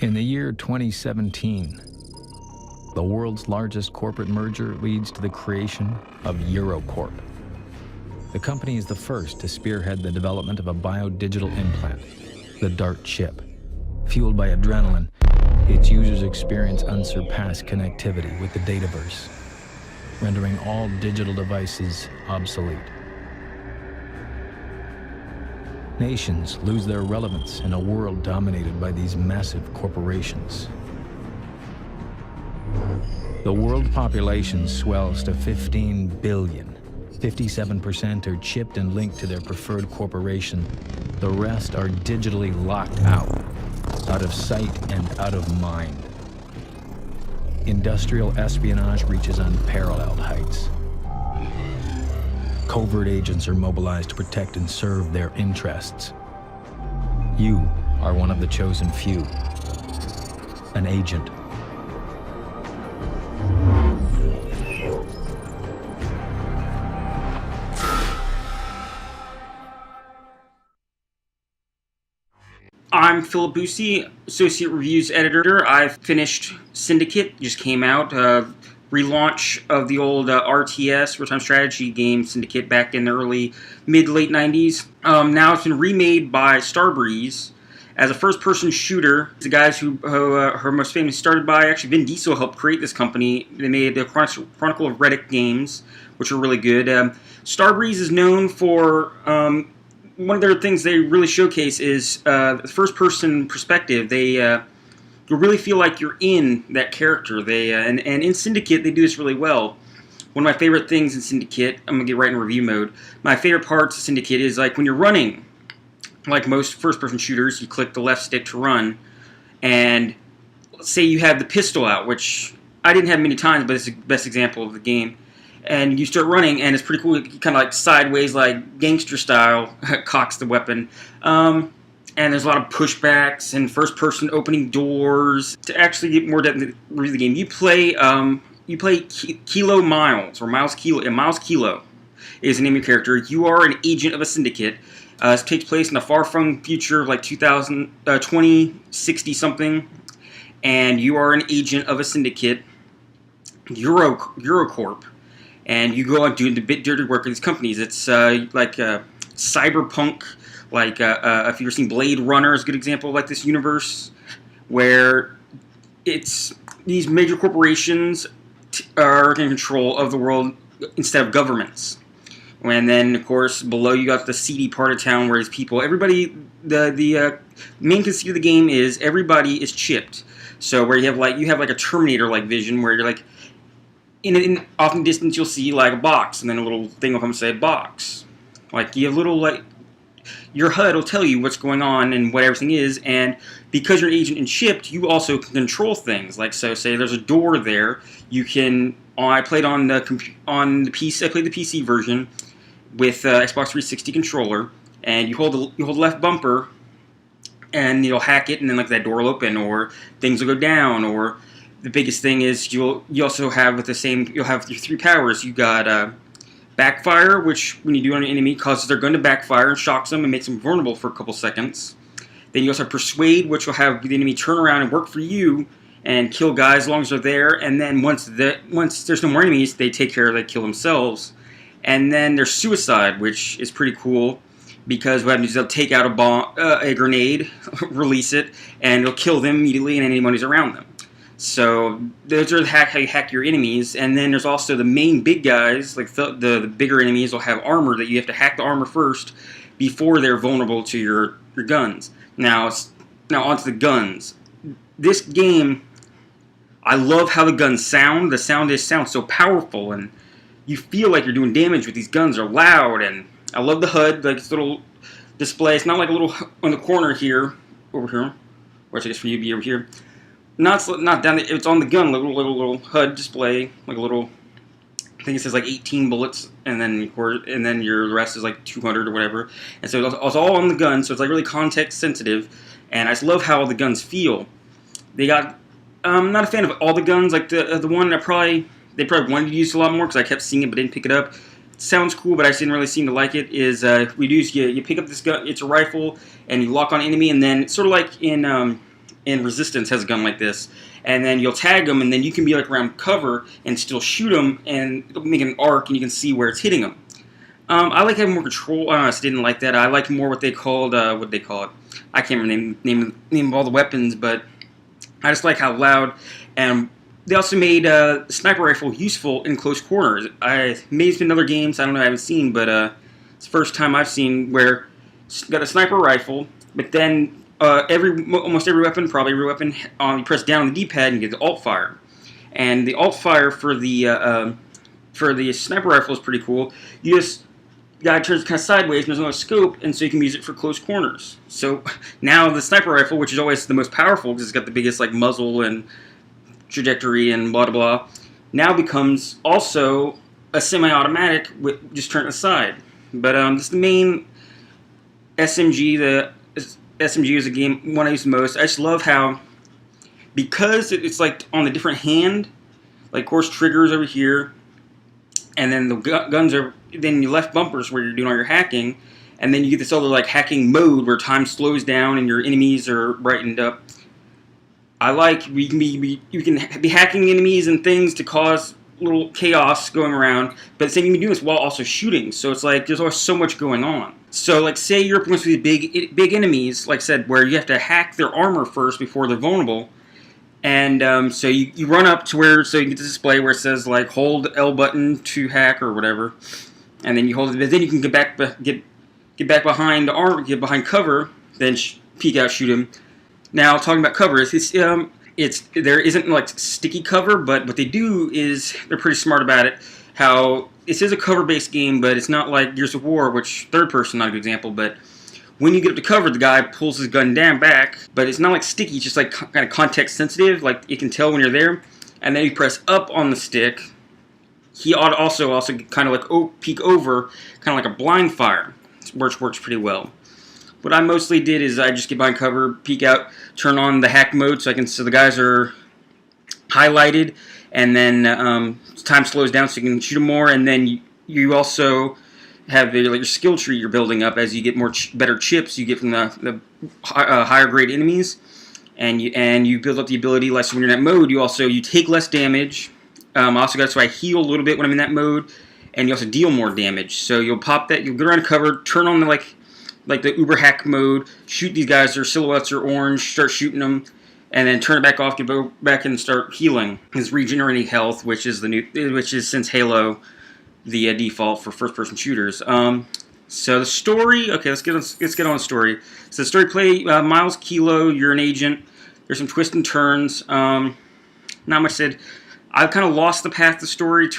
In the year 2017, the world's largest corporate merger leads to the creation of Eurocorp. The company is the first to spearhead the development of a biodigital implant, the DART chip. Fueled by adrenaline, its users experience unsurpassed connectivity with the dataverse, rendering all digital devices obsolete. Nations lose their relevance in a world dominated by these massive corporations. The world population swells to 15 billion. 57% are chipped and linked to their preferred corporation. The rest are digitally locked out of sight and out of mind. Industrial espionage reaches unparalleled heights. Covert agents are mobilized to protect and serve their interests. You are one of the chosen few, an agent. I'm Philip Busey, Associate Reviews Editor. I've finished Syndicate, just came out. Relaunch of the old RTS, real-time strategy game Syndicate back in the early, mid-late 90s. Now it's been remade by Starbreeze as a first-person shooter. The guys who her most famous started by, actually Vin Diesel helped create this company. They made the Chronicle of Riddick games, which are really good. Starbreeze is known for... one of their things they really showcase is the first-person perspective. You really feel like you're in that character. And in Syndicate, they do this really well. One of my favorite things in Syndicate, I'm going to get right in review mode, my favorite parts of Syndicate is like when you're running, like most first-person shooters, you click the left stick to run, and let's say you have the pistol out, which I didn't have many times, but it's the best example of the game. And you start running, and it's pretty cool. You kind of like sideways, like gangster style, cocks the weapon. And there's a lot of pushbacks and first-person opening doors. To actually get more depth into the game, you play Kilo Miles, or Miles Kilo. And Miles Kilo is the name of your character. You are an agent of a syndicate. It takes place in the far-flung future of like 2060 something, and you are an agent of a syndicate, Eurocorp. And you go out doing the bit dirty work of these companies. It's like cyberpunk, like if you've ever seen Blade Runner is a good example of like this universe, where it's these major corporations are in control of the world instead of governments. And then, of course, below you got the seedy part of town where there's people. Everybody, the main conceit of the game is everybody is chipped. So where you have like a Terminator-like vision where you're like, in off in the distance, you'll see like a box, and then a little thing will come and say box. Like you have little like your HUD will tell you what's going on and what everything is, and because you're an agent and chipped, you also can control things. Like so, say there's a door there, you can. I played on the PC. I played the PC version with Xbox 360 controller, and you hold the left bumper, and you'll hack it, and then like that door will open, or things will go down, or the biggest thing is you also have with the same, you'll have your three powers. You got backfire, which when you do on an enemy causes their gun to backfire and shocks them and makes them vulnerable for a couple seconds. Then you also have persuade, which will have the enemy turn around and work for you and kill guys as long as they're there. And then once there's no more enemies, they kill themselves. And then there's suicide, which is pretty cool because what happens is they'll take out a grenade, release it, and it'll kill them immediately and anyone who's around them. So those are how you hack your enemies, and then there's also the main big guys, like the bigger enemies will have armor that you have to hack the armor first before they're vulnerable to your guns. Now onto the guns. This game, I love how the guns sound. The sound sounds so powerful, and you feel like you're doing damage with these guns. They're loud, and I love the HUD, like this little display. It's not like a little on the corner here, over here, which I guess for you be over here. Not down. It's on the gun, little HUD display, like a little. I think it says like 18 bullets, and then the rest is like 200 or whatever. And so it's all on the gun, so it's like really context sensitive. And I just love how the guns feel. They got. I'm not a fan of all the guns. Like the one they probably wanted to use a lot more because I kept seeing it but didn't pick it up. It sounds cool, but I just didn't really seem to like it. You pick up this gun. It's a rifle, and you lock on enemy, and then it's sort of like in in Resistance has a gun like this, and then you'll tag them, and then you can be like around cover and still shoot them and make an arc, and you can see where it's hitting them. I like having more control. I honestly didn't like that. I like more what they called, what they call it. I can't remember the name of all the weapons, but I just like how loud. And they also made sniper rifle useful in close quarters. Maybe it's been other games I don't know, I haven't seen, but it's the first time I've seen where it's got a sniper rifle, but then almost every weapon, probably every weapon, you press down on the D-pad and you get the alt fire. And the alt fire for the sniper rifle is pretty cool. You just guy turns kind of sideways and there's no scope, and so you can use it for close corners. So now the sniper rifle, which is always the most powerful because it's got the biggest like muzzle and trajectory and blah blah blah, now becomes also a semi-automatic with just turn aside. But this is the main SMG. The SMG is a game one I use the most. I just love how, because it's like on the different hand, like of course triggers over here, and then the guns are then your left bumpers where you're doing all your hacking, and then you get this other like hacking mode where time slows down and your enemies are brightened up. I like you can be hacking enemies and things to cause little chaos going around, but at the same time you can do this while also shooting. So it's like there's always so much going on. So like say you're up against these big enemies, like I said, where you have to hack their armor first before they're vulnerable. And so you run up to where, so you get this display where it says like hold L button to hack or whatever, and then you hold it. But then you can get back behind the armor, get behind cover, then peek out, shoot him. Now talking about cover, there isn't like sticky cover, but what they do is they're pretty smart about it. How this is a cover-based game, but it's not like Gears of War, which third person not a good example, but when you get up to cover, the guy pulls his gun down back, but it's not like sticky, it's just like kind of context sensitive, like you can tell when you're there. And then you press up on the stick, he ought to also kind of like peek over, kind of like a blind fire, which works pretty well. What I mostly did is I just get behind cover, peek out, turn on the hack mode so the guys are highlighted, and then time slows down so you can shoot them more, and then you also have your skill tree you're building up as you get better chips you get from the higher grade enemies, and you build up the ability. Like so when you're in that mode, you take less damage. I also got so I heal a little bit when I'm in that mode, and you also deal more damage. So you'll pop that, you'll go around cover, turn on the like the Uber hack mode, shoot these guys. Their silhouettes are orange, start shooting them, and then turn it back off, go back and start healing. Is regenerating health, which is since Halo the default for first-person shooters. So the story. Okay, let's get on the story. So the story play Miles Kilo. You're an agent. There's some twists and turns. Not much said. I kind of lost the path of the story.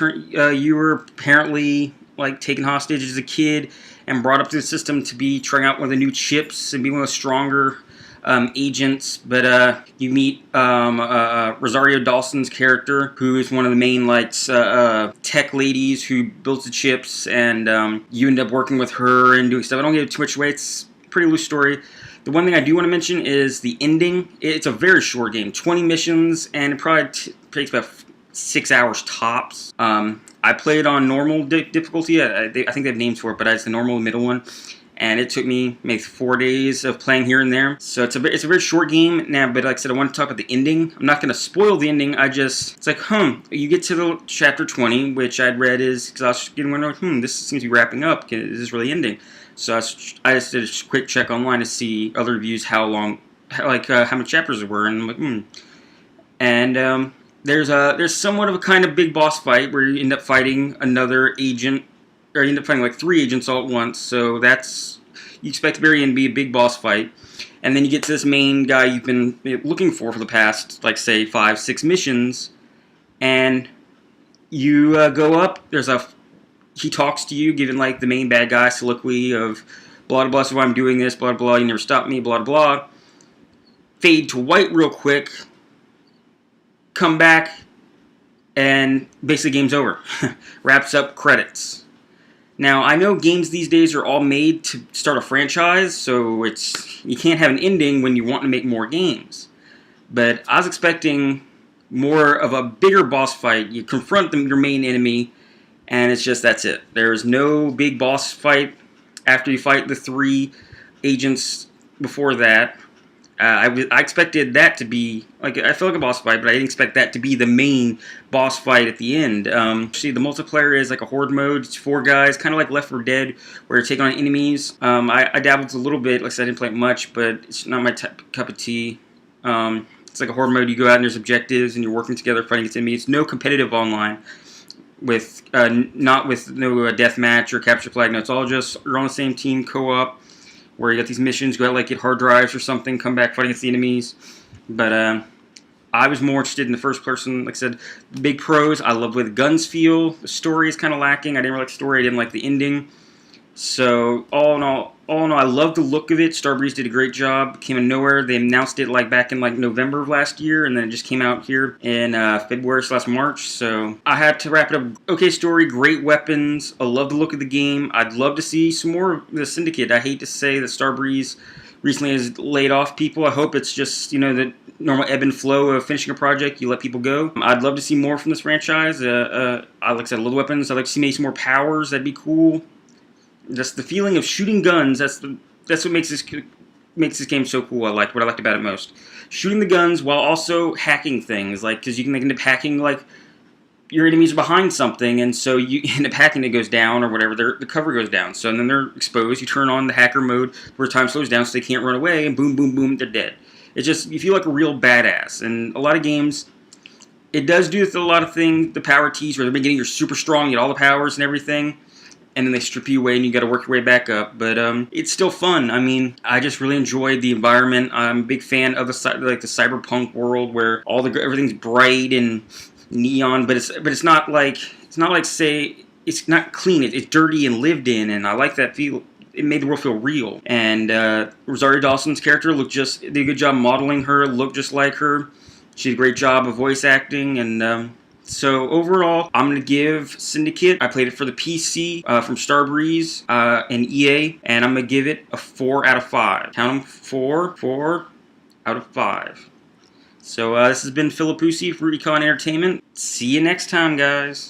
You were apparently like taken hostage as a kid and brought up to the system to be trying out one of the new chips and be one of the stronger agents, but you meet Rosario Dawson's character, who is one of the main tech ladies who builds the chips, and you end up working with her and doing stuff. I don't give it too much away. It's a pretty loose story. The one thing I do want to mention is the ending. It's a very short game, 20 missions, and it probably takes about 6 hours tops. I played on normal difficulty. I think they have names for it, but it's the normal middle one. And it took me maybe 4 days of playing here and there. So it's a very short game now, but like I said, I want to talk about the ending. I'm not going to spoil the ending. It's like, you get to the chapter 20, which I'd read because I was getting wondering, this seems to be wrapping up. Is this really ending? So I just did a quick check online to see other reviews, how many chapters there were, and I'm like, And there's somewhat of a kind of big boss fight where you end up fighting another agent, or you end up fighting like 3 agents all at once. So you expect the very end to be a big boss fight, and then you get to this main guy you've been looking for the past, like say 5-6 missions, and you go up. He talks to you, giving like the main bad guy soliloquy of blah blah blah. So I'm doing this, blah blah. You never stopped me, blah blah. Fade to white real quick. Come back, and basically game's over. Wraps up, credits. Now, I know games these days are all made to start a franchise, so you can't have an ending when you want to make more games. But I was expecting more of a bigger boss fight. You confront your main enemy, and that's it. There's no big boss fight after you fight the 3 agents before that. I expected that to be like, I feel like a boss fight, but I didn't expect that to be the main boss fight at the end. See, the multiplayer is like a horde mode. It's 4 guys, kind of like Left 4 Dead, where you're taking on enemies. I dabbled a little bit, like I said, I didn't play it much, but it's not my cup of tea. It's like a horde mode. You go out and there's objectives, and you're working together fighting against enemies. It's no competitive online, with not with no death match or capture flag. No, it's all just you're on the same team, co-op, where you got these missions, go out, like, get hard drives or something, come back, fight against the enemies. But I was more interested in the first person. Like I said, the big pros, I love the way the guns feel. The story is kind of lacking. I didn't really like the story. I didn't like the ending. So all in all, I love the look of it. Starbreeze did a great job. Came in nowhere. They announced it like back in like November of last year, and then it just came out here in February/March. So I had to wrap it up. Okay, story, great weapons. I love the look of the game. I'd love to see some more of the Syndicate. I hate to say that Starbreeze recently has laid off people. I hope it's just, you know, the normal ebb and flow of finishing a project. You let people go. I'd love to see more from this franchise. I like I said, I love the weapons. I'd like to see maybe some more powers. That'd be cool. Just the feeling of shooting guns. That's what makes this game so cool. What I liked about it most. Shooting the guns while also hacking things, like, because you can end up hacking, like, your enemies are behind something, and so you end up hacking, it goes down or whatever. The cover goes down, so then they're exposed. You turn on the hacker mode where time slows down, so they can't run away, and boom, boom, boom, they're dead. It's just, you feel like a real badass. And a lot of games, it does do with a lot of things, the power tease, where they're getting you're super strong, you get all the powers and everything, and then they strip you away and you got to work your way back up. But it's still fun. I mean, I just really enjoyed the environment. I'm a big fan of the cyberpunk world where everything's bright and neon, but it's not like say it's not clean. It's dirty and lived in, and I like that feel. It made the world feel real. And Rosario Dawson's character did a good job modeling her, looked just like her. She did a great job of voice acting, and so overall, I'm going to give Syndicate, I played it for the PC from Starbreeze and EA, and I'm going to give it a 4 out of 5. Count them, 4 out of 5. So this has been Philip Usi for Recon Entertainment. See you next time, guys.